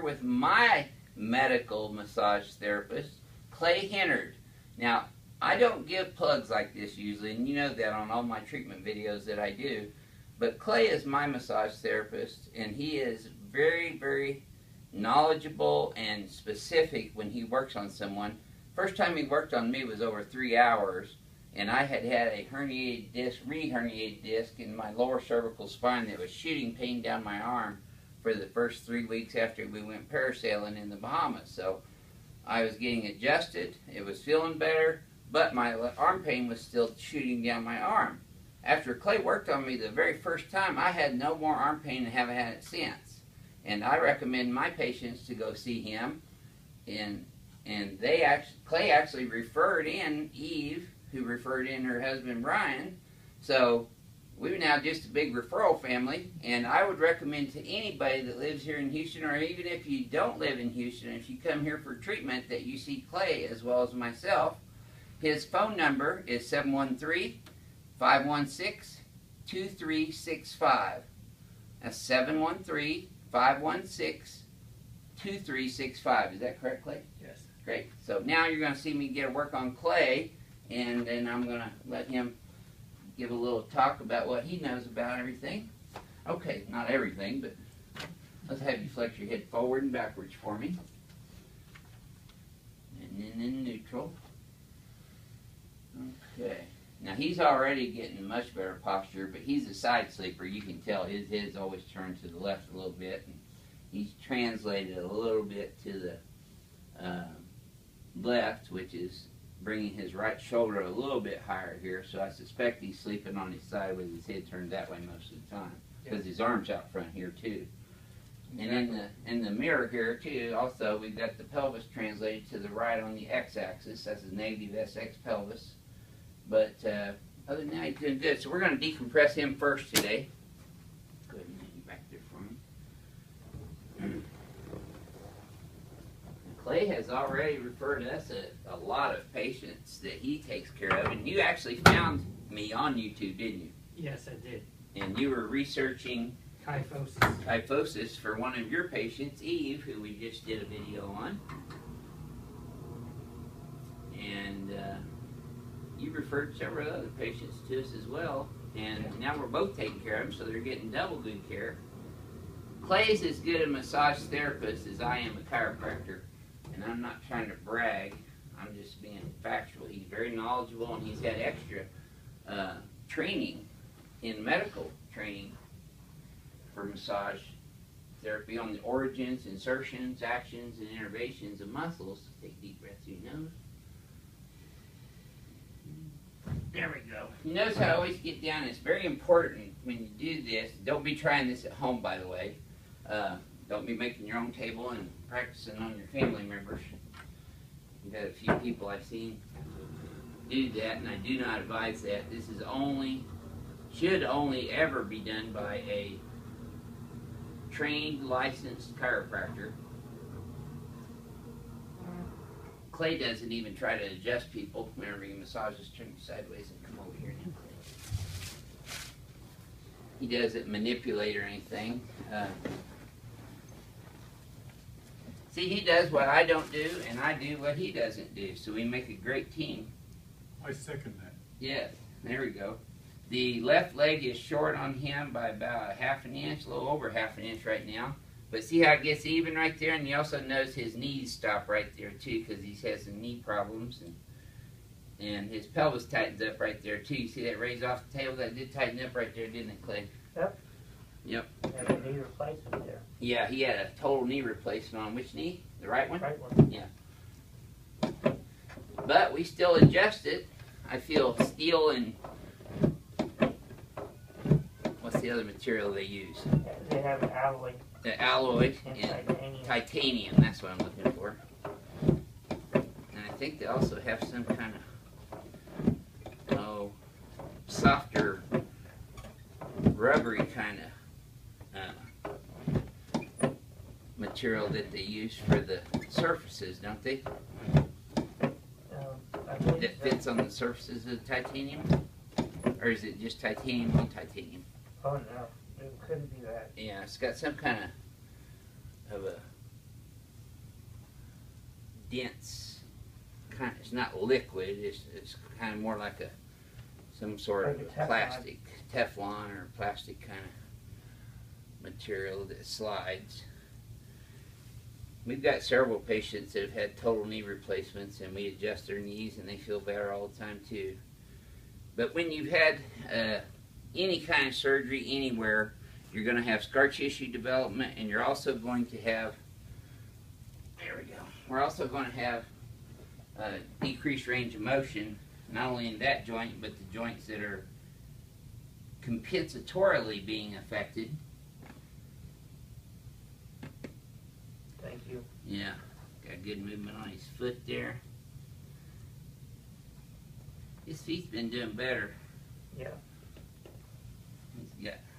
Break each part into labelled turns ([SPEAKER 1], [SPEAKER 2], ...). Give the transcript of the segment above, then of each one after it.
[SPEAKER 1] with my medical massage therapist, Clay Hennard. Now, I don't give plugs like this usually, and you know that on all my treatment videos that I do, but Clay is my massage therapist, and he is very, very knowledgeable and specific when he works on someone. First time he worked on me was over 3 hours, and I had a herniated disc, re-herniated disc in my lower cervical spine that was shooting pain down my arm for the first 3 weeks after we went parasailing in the Bahamas. So I was getting adjusted, it was feeling better, but my arm pain was still shooting down my arm. After Clay worked on me the very first time, I had no more arm pain and haven't had it since. And I recommend my patients to go see him. And Clay actually referred in Eve, who referred in her husband Brian. So we're now just a big referral family. And I would recommend to anybody that lives here in Houston, or even if you don't live in Houston, if you come here for treatment, that you see Clay as well as myself. His phone number is 713-516-2365. That's 713-516-2365. Is that correct, Clay?
[SPEAKER 2] Yes.
[SPEAKER 1] Great. So now you're going to see me get a work on Clay, and then I'm going to let him give a little talk about what he knows about everything. Okay, not everything, but let's have you flex your head forward and backwards for me. And then in neutral. Okay. Now he's already getting much better posture, but he's a side sleeper. You can tell his head's always turned to the left a little bit. And he's translated a little bit to the left, which is bringing his right shoulder a little bit higher here. So I suspect he's sleeping on his side with his head turned that way most of the time, because his arm's out front here too. And in the mirror here too, also we've got the pelvis translated to the right on the x-axis. That's a negative SX pelvis. But other than that, he's doing good. So we're going to decompress him first today. Go ahead and lay you back there for me. Clay has already referred us a lot of patients that he takes care of. And you actually found me on YouTube, didn't you?
[SPEAKER 2] Yes, I did.
[SPEAKER 1] And you were researching kyphosis for one of your patients, Eve, who we just did a video on. And you referred several other patients to us as well, and now we're both taking care of them, so they're getting double good care. Clay's as good a massage therapist as I am a chiropractor, and I'm not trying to brag, I'm just being factual. He's very knowledgeable, and he's had extra training in medical training for massage therapy on the origins, insertions, actions, and innervations of muscles. Take a deep breath through your nose. There we go. You notice how I always get down. It's very important when you do this. Don't be trying this at home, by the way. Don't be making your own table and practicing on your family members. We've had a few people I've seen do that, and I do not advise that. This is should only ever be done by a trained, licensed chiropractor. Clay doesn't even try to adjust people whenever he massages. Turn you sideways and come over here now, Clay. He doesn't manipulate or anything. See, he does what I don't do, and I do what he doesn't do. So we make a great team.
[SPEAKER 3] I second that.
[SPEAKER 1] Yes, there we go. The left leg is short on him by about ½ an inch, a little over ½ an inch right now. But see how it gets even right there? And you also notice his knees stop right there too, because he has some knee problems. And his pelvis tightens up right there too. You see that raise off the table? That did tighten up right there, didn't it, Clay?
[SPEAKER 4] Yep.
[SPEAKER 1] Yep.
[SPEAKER 4] Had a knee replacement there.
[SPEAKER 1] Yeah, he had a total knee replacement on which knee? The right one?
[SPEAKER 4] Right one.
[SPEAKER 1] Yeah. But we still adjust it. I feel steel and... What's the other material they use?
[SPEAKER 4] They have an alloy.
[SPEAKER 1] The alloy and titanium, that's what I'm looking for. And I think they also have some kind of softer, rubbery kind of material that they use for the surfaces, don't they? That fits on the surfaces of the titanium? Or is it just titanium on titanium?
[SPEAKER 4] Oh no, it couldn't be that.
[SPEAKER 1] Yeah, it's got some kind of a dense kind. It's not liquid. It's kind of more like some sort
[SPEAKER 4] Like
[SPEAKER 1] of
[SPEAKER 4] a Teflon.
[SPEAKER 1] plastic, Teflon or plastic kind of material that slides. We've got several patients that have had total knee replacements, and we adjust their knees, and they feel better all the time too. But when you've had any kind of surgery anywhere, you're going to have scar tissue development, and you're also going to have, there we go, we're also going to have decreased range of motion, not only in that joint, but the joints that are compensatorily being affected.
[SPEAKER 4] Thank you.
[SPEAKER 1] Yeah, got good movement on his foot there. His feet's been doing better.
[SPEAKER 4] Yeah.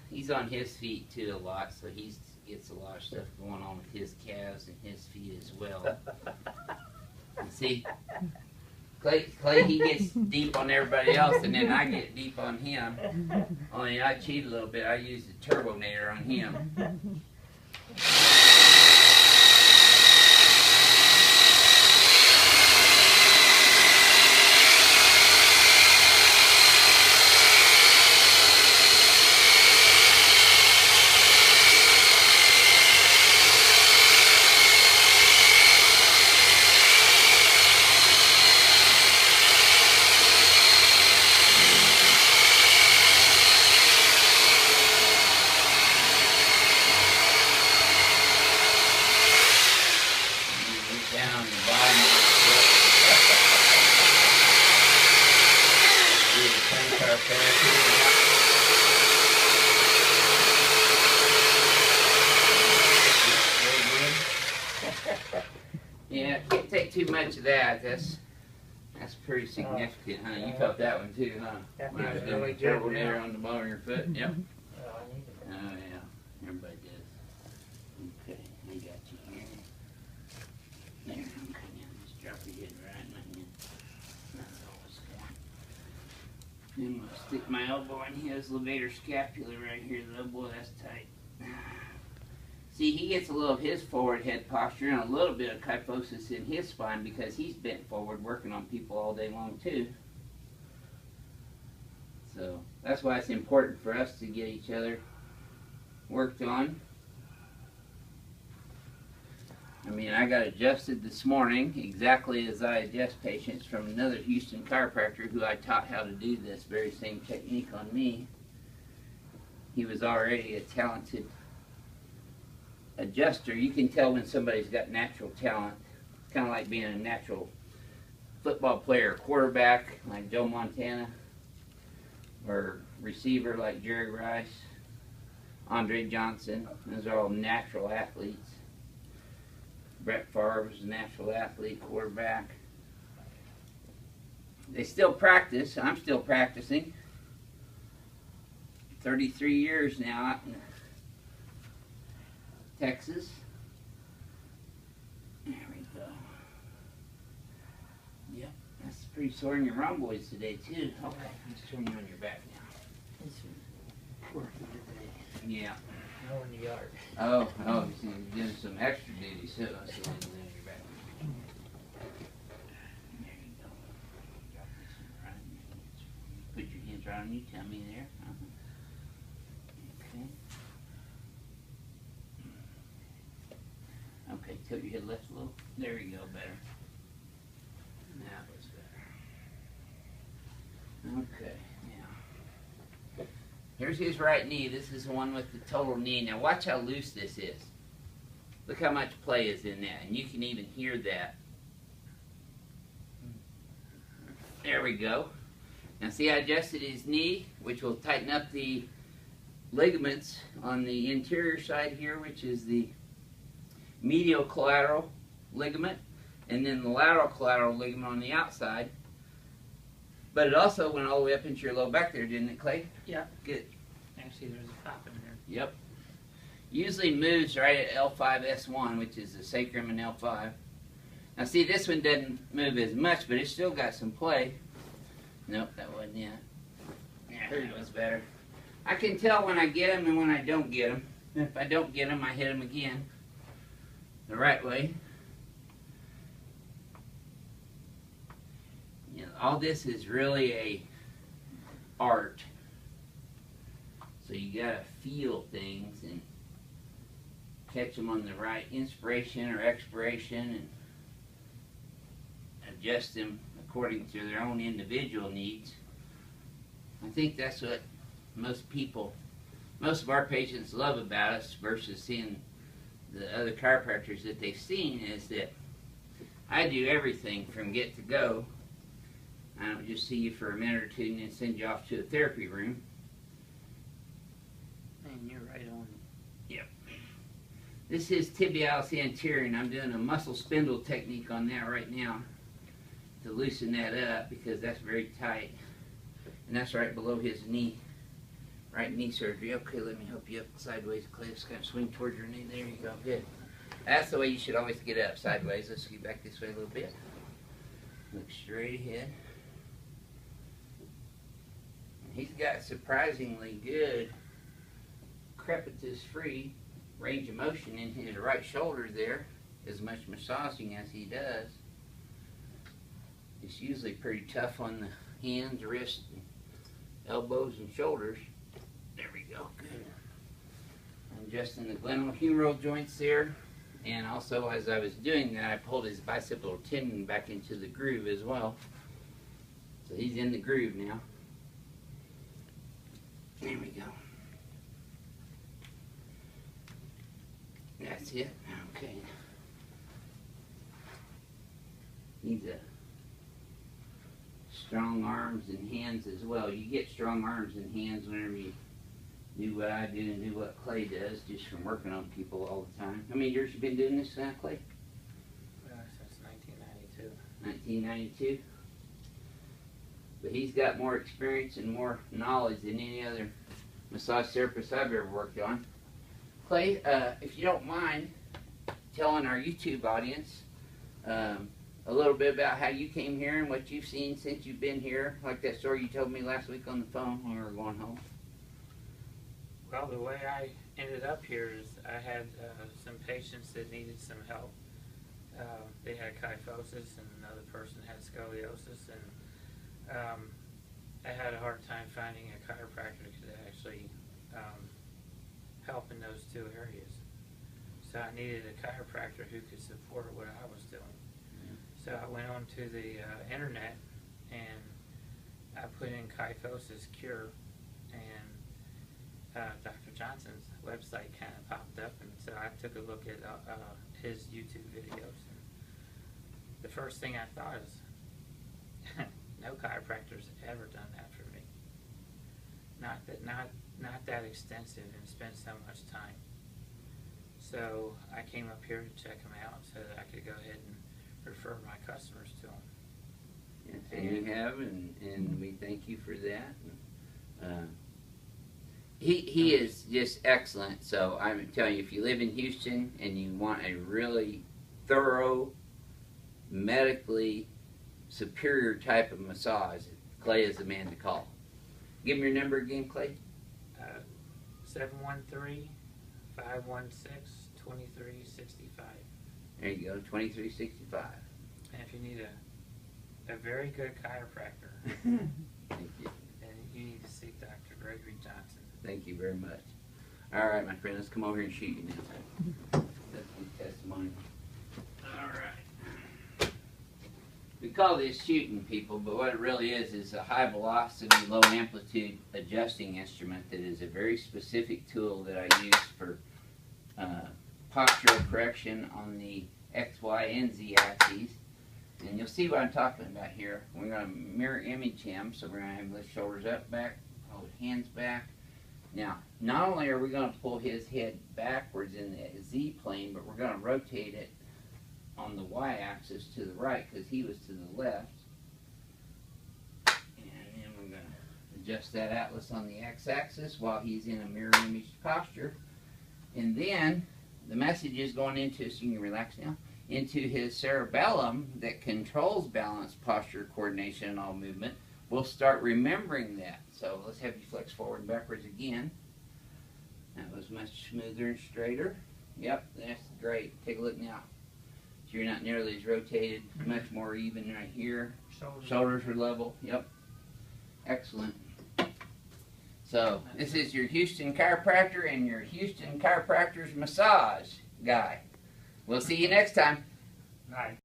[SPEAKER 1] He's on his feet too a lot, so he gets a lot of stuff going on with his calves and his feet as well. And see, Clay, he gets deep on everybody else, and then I get deep on him. Only I cheat a little bit. I use the turbonator on him. Down the bottom of the foot. Do the chiropractic. Very good. Yeah, can't take too much of that. That's pretty significant, huh? You felt that one too, huh?
[SPEAKER 4] That
[SPEAKER 1] When I was
[SPEAKER 4] feels
[SPEAKER 1] doing
[SPEAKER 4] really
[SPEAKER 1] the
[SPEAKER 4] good,
[SPEAKER 1] turbo
[SPEAKER 4] yeah.
[SPEAKER 1] there on the bottom of your foot. Yep.
[SPEAKER 4] Oh, I needed
[SPEAKER 1] Oh
[SPEAKER 4] that.
[SPEAKER 1] yeah, everybody does. Okay, I got you here. There, okay, now just drop your head right in my hand. That's all it's got. Then I'm gonna stick my elbow in his levator scapula right here. The elbow, that's tight. See, he gets a little of his forward head posture and a little bit of kyphosis in his spine because he's bent forward working on people all day long too. So that's why it's important for us to get each other worked on. I mean, I got adjusted this morning exactly as I adjust patients from another Houston chiropractor who I taught how to do this very same technique on me. He was already a talented adjuster. You can tell when somebody's got natural talent. It's kind of like being a natural football player, quarterback like Joe Montana, or receiver like Jerry Rice, Andre Johnson. Those are all natural athletes. Brett Favre was a natural athlete, quarterback. They still practice. I'm still practicing. 33 years now out in Texas. There we go. Yep, that's pretty sore in your rhomboids today too. Okay, let's turn you on your back now.
[SPEAKER 4] Working today.
[SPEAKER 1] Yeah.
[SPEAKER 4] No in the yard.
[SPEAKER 1] Oh, so you're doing some extra duty, so that's the way to lay on your back. There you go. Drop this one right in your hands. Put your hands right on your tummy there. Okay. Okay, tilt your head left a little. There you go, better. That was better. Okay, now. Here's his right knee. This is the one with the total knee. Now watch how loose this is. Look how much play is in that, and you can even hear that. There we go. Now see, I adjusted his knee, which will tighten up the ligaments on the interior side here, which is the medial collateral ligament, and then the lateral collateral ligament on the outside. But it also went all the way up into your low back there, didn't it, Clay?
[SPEAKER 4] Yeah.
[SPEAKER 1] Good.
[SPEAKER 4] Actually, there's a pop in there.
[SPEAKER 1] Yep. Usually moves right at L5S1, which is the sacrum and L5. Now see, this one doesn't move as much, but it's still got some play. Nope, that wasn't it. Yeah, that was better. I can tell when I get them and when I don't get them. If I don't get them, I hit them again the right way. all this is really a art. So you gotta feel things and catch them on the right inspiration or expiration and adjust them according to their own individual needs. I think that's what most of our patients love about us versus seeing the other chiropractors that they've seen, is that I do everything from get to go. I don't just see you for a minute or two and then send you off to a therapy room.
[SPEAKER 4] And you're right on.
[SPEAKER 1] Yep. This is tibialis anterior, and I'm doing a muscle spindle technique on that right now to loosen that up because that's very tight. And that's right below his knee. Right knee surgery. Okay, let me help you up sideways, Clay. Just kind of swing towards your knee. There you go. Good. That's the way you should always get up, sideways. Let's get back this way a little bit. Look straight ahead. He's got surprisingly good crepitus-free range of motion in his right shoulder there. As much massaging as he does. It's usually pretty tough on the hands, wrists, elbows, and shoulders. There we go. Good. I'm adjusting the glenohumeral joints there. And also, as I was doing that, I pulled his bicipital tendon back into the groove as well. So he's in the groove now. There we go. That's it. Okay. Needs a strong arms and hands as well. You get strong arms and hands whenever you do what I do and do what Clay does, just from working on people all the time. How many years you been doing this now, Clay?
[SPEAKER 4] Since 1992.
[SPEAKER 1] 1992. But he's got more experience and more knowledge than any other massage therapist I've ever worked on. Clay, if you don't mind telling our YouTube audience a little bit about how you came here and what you've seen since you've been here, like that story you told me last week on the phone when we were going home.
[SPEAKER 4] Well, the way I ended up here is I had some patients that needed some help. They had kyphosis and another person had scoliosis, and I had a hard time finding a chiropractor that could actually help in those two areas. So I needed a chiropractor who could support what I was doing. So I went on to the internet and I put in kyphosis cure, and Dr. Johnson's website kind of popped up, and so I took a look at his YouTube videos. And the first thing I thought is, no chiropractor's ever done that for me. Not that extensive and spent so much time. So I came up here to check him out so that I could go ahead and refer my customers to him.
[SPEAKER 1] Yes, and you have, and we thank you for that. He is just excellent. So I'm telling you, if you live in Houston and you want a really thorough, medically superior type of massage, Clay is the man to call. Give me your number again, Clay.
[SPEAKER 4] 713-516-2365.
[SPEAKER 1] There you go, 2365.
[SPEAKER 4] And if you need a very good chiropractor,
[SPEAKER 1] Thank you.
[SPEAKER 4] then you need to see Dr. Gregory Johnson.
[SPEAKER 1] Thank you very much. All right, my friend, let's come over here and shoot you now. That's the testimony. All right. We call this shooting, people, but what it really is a high velocity, low amplitude adjusting instrument that is a very specific tool that I use for postural correction on the X, Y, and Z axes. And you'll see what I'm talking about here. We're going to mirror image him, so we're going to have his shoulders up, back, hold hands back. Now, not only are we going to pull his head backwards in the Z plane, but we're going to rotate it on the Y-axis to the right because he was to the left. And then we're going to adjust that atlas on the X-axis while he's in a mirror image posture. And then the message is going into, so you can relax now, into his cerebellum that controls balance, posture, coordination, and all movement. We'll start remembering that. So let's have you flex forward and backwards again. That was much smoother and straighter. Yep, that's great. Take a look now. So you're not nearly as rotated, much more even right here.
[SPEAKER 4] Shoulders.
[SPEAKER 1] Shoulders are level. Yep. Excellent. So this is your Houston chiropractor and your Houston chiropractor's massage guy. We'll see you next time.
[SPEAKER 4] Right.